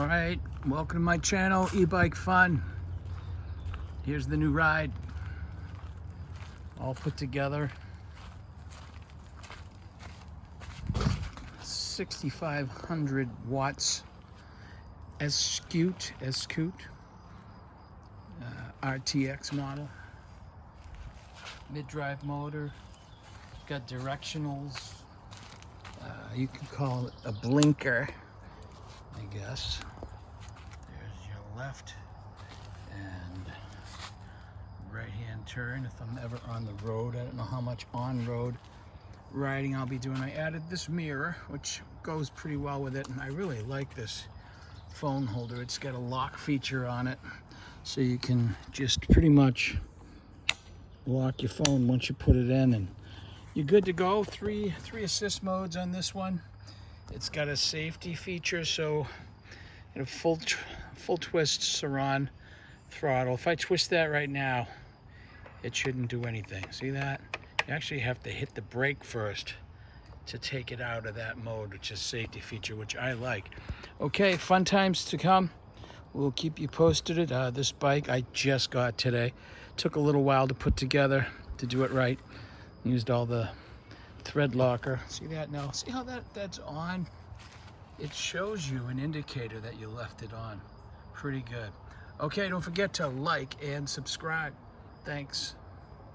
Alright, welcome to my channel, e-bike fun. Here's the new ride, all put together. 6,500 watts Eskute RTX model. Mid-drive motor, got directionals. You can call it a blinker, I guess. There's your left and right hand turn if I'm ever on the road. I don't know how much on-road riding I'll be doing. I added this mirror, which goes pretty well with it, and I really like this phone holder. It's got a lock feature on it, so you can just pretty much lock your phone once you put it in and you're good to go. Three assist modes on this one. It's got a safety feature, so a full twist Saran throttle. If I twist that right now, it shouldn't do anything. See that? You actually have to hit the brake first to take it out of that mode, which is safety feature, which I like. Okay, fun times to come. We'll keep you posted. This bike I just got today. Took a little while to put together to do it right. Used all the thread locker. See that now? See how that's on? It shows you an indicator that you left it on. Pretty good. Okay, don't forget to like and subscribe. Thanks.